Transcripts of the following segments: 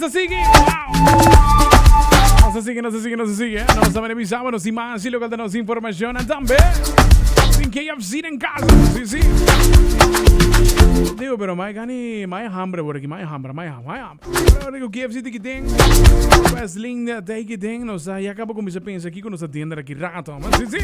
Nossa, sigue! Wow! Nossa, sigue. Nós também avisamos e mais local da nossa informação também. Tem KFC em casa. Sim. Digo, pero mais hambre por aqui, mais hambre. Pero KFC tem que ter. Mas linda, tem que ter. Nós já acabamos com a pensa aqui com nossa tenda aqui rato. Mas sim.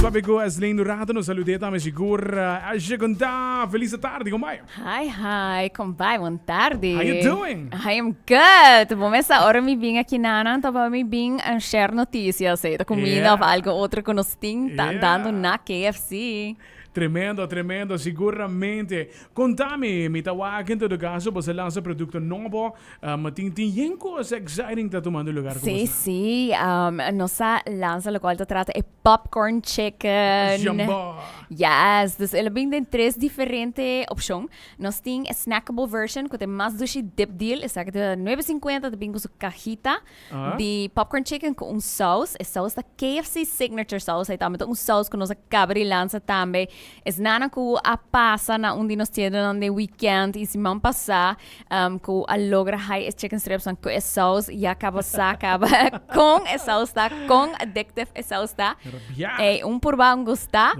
Sabe que as lindo rato nos saludei também seguro. Acha contar. Feliz tarde, como vai? Hi, como vai? Boa tarde. How you doing? I am good. Bom, essa hora me vim aqui na tava me vim a share notícias, da comida ou algo outro que nós tem dando na KFC. Tremendo, seguramente. Contame, me tawagan todo caso, você lança produto novo, tem coisa exciting tá tomando lugar. Sim, nossa lança lo qual trata é popcorn chicken. Jumbo. Yes, dus ele tem três diferentes opções. Nós tem a snackable version, que tem mais do dip deal, é sabe de 9,50, de bingo su cajita de popcorn chicken com sauce, é sauce da KFC signature sauce, aí também tem sauce que nós acaba de lançar também. Es nana ko a pasa na undi nos tienda de weekend e se man passa ko a logra high chicken strips ko es sauce e acaba com es sauce da com addictive es sauce da e por bang gusta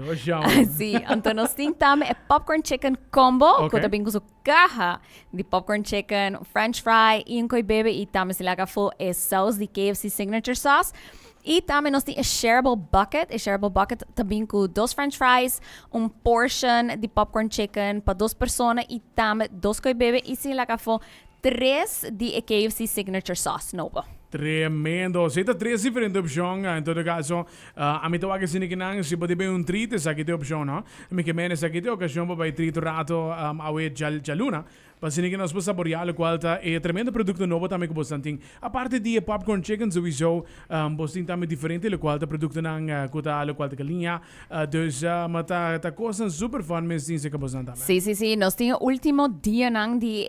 sim então nós tem também é popcorn chicken combo ko também gusto caja de popcorn chicken french fry e koi bebe e também se laga full es sauce de KFC signature sauce. E também nós temos a shareable bucket. A shareable bucket também com 2 french fries, portion de popcorn chicken para 2 pessoas e também 2 coi bebe e se lá cá for 3 de KFC signature sauce, nobo. Tremendo. Você tem 3 diferentes opções. Em todo caso, a mim tawagan sinikinang se pode bem treat essa aqui é opção, não? Me que menos aqui é ocasião para treat rato awe jaluna. Para sinikin nós podemos saborear o qual é tremendo produto novo também que você tem. A parte de popcorn chicken sowieso, você tem também diferente o qual produto nang kuta o qual que linha. Dus mas tá coisa super fun mesmo sim que você também. Sim. Nós temos o último dia nang de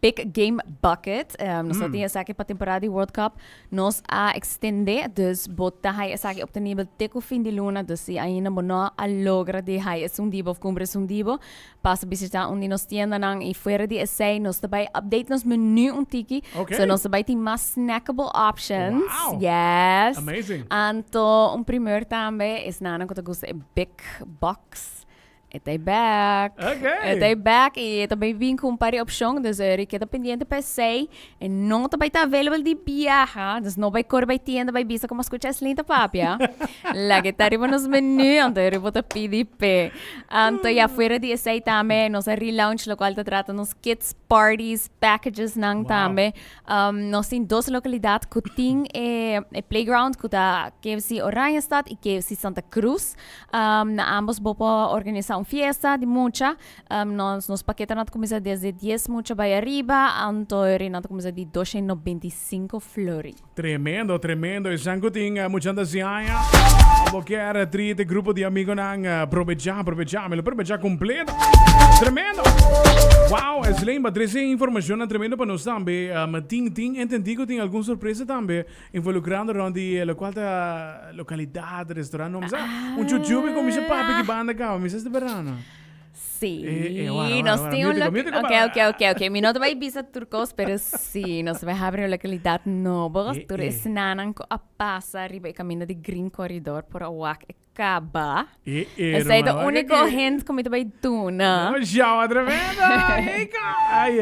Big Game Bucket. Nós temos aqui para a temporada de World Cup. Nós a extender, dus botar aí essa aqui op nível teco fim de luna, dus se ainda não a logra de aí é dibo of cumpre dibo. Passa visitar onde nós temos nang e fora de essay, nós também update nos menu tiki. Okay. So nós também tem mais snackable options. Wow. Yes. Amazing. Então, primeiro também é nana que eu gosto é Big Box. Estoy back. Okay. Estoy back e também vim com várias opções. Dus ik heb pendiente para sei. E não também está available de viaja. Dus não vai correr vai tienda vai visa como escuchar essa linda papia. Lá que está arriba nos menu. Então eu vou te pedir pe. Então já fora de sei também. Nós relaunch lo qual te trata nos kids parties packages nang também. Nós tem 2 localidades que tem playground que da KFC Oranjestad e KFC Santa Cruz. Na ambos vou organizar fiesta de mucha. Nos paquetes nós começa desde 10 mucha vai arriba, então nós começa de 295 flori. Tremendo. E sangue tem muita ansiedade. Qualquer triste grupo de amigos nang aproveitar, me lo aproveitar completo. Tremendo. Wow, es lembra três informação tremendo para nós também. Mas entendi que tem alguma surpresa também envolvendo onde a localidade, restaurante, não sei. Chuchubi como se papi que banda cá, me se verano. Sim, nós temos ok. Mi não vai bisa turcos, pero sim, nós vai abrir a localidade nova. Tur esnanan ko a passa arriba e caminho de green corridor por a wak e caba. Essa é o único hint que me vai tuna. Já, tremendo. Ai.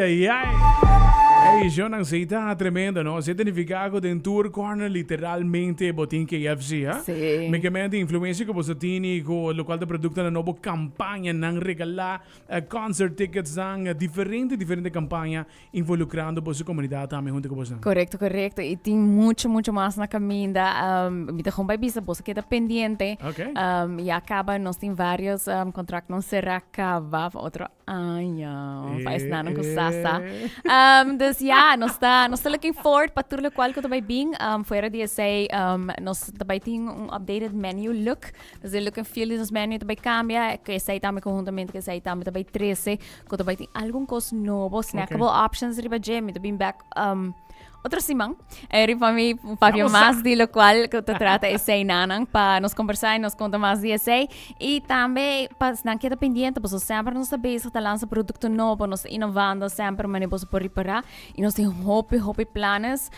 Ei, eu não sei, tá tremendo, não? Você tem ficado em tour corner literalmente botin KFC, ha? Sim. Me que influência que você tem com o local de produto na nova campanha, nang regalar concert tickets, nang diferente campanha involucrando a sua comunidade também junto com você. Correcto. E tem muito mais na caminha. Me deixou bem vista, você queda pendiente. Okay. E acaba, nós temos vários contratos, não será acaba outro ano. Faz nada com sasa. Dus nós está looking forward para tudo o qual que também bem fora de say nós também tem updated menu look. Dus look and feel dos menu também cambia, que say também conjuntamente que say também 13, que também tem algum coisa novo, snackable options riba gem, também back Outro simão, para mim, para mais de lo qual que eu trata esse nanang, para nos conversar e nos contar mais de esse. E também, para não quedar pendente, porque sempre nós sabemos que lança produto novo, nós inovando sempre, mas nós por reparar. E nós temos hope planos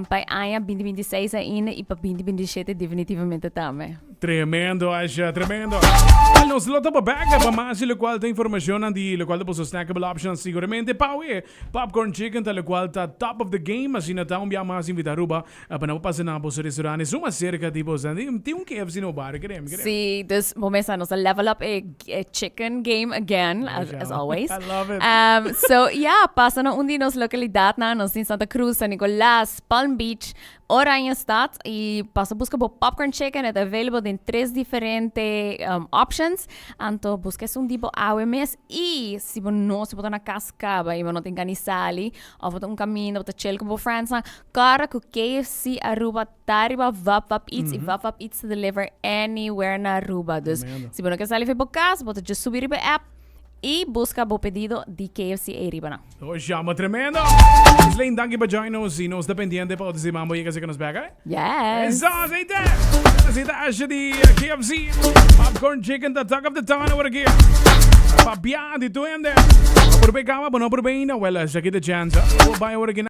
para a 2026 ainda e para 2027 definitivamente também. Tremendo, Aisha, tremendo. Nos lota babaga, para mais de lo qual tem informação de lo qual depois snackable options seguramente. Pauê, popcorn chicken, tal qual está top of the game, assim na taong biya mais invitar ruba, para não passar na bolsa restaurantes, uma cerca de bolsa, tem KFC no bar, querem. Sim, dus momento nós level up a chicken game again, as always. I love it. So, yeah, passa na undi nos localidade na, nos em Santa Cruz, San Nicolás, Palm Beach, Oranje Stad, e passa busca por popcorn chicken, é available em 3 diferentes options, então busca um tipo AWMS, e se você não na cascaba, e você não tem canisali, ou você um caminho, você chega com França, cara com KFC Aruba, Tariba, Vap Eats, e Vap Eats to deliver anywhere na Aruba. Dus, se você não quer sair para casa, você just subir para a app, e busca o pedido de KFC e riba na. Oh, chama tremendo! Islaine, danke ba join nos e nos dependiente pa dizer mambo e kasi que nos pega? Yes! Eso, aceite! Aceite asha de KFC, popcorn chicken, the talk of the town over here. Pabian, di tu ende. Por bem calma, não por bem, não, well, já que de chance. Vou vai over again.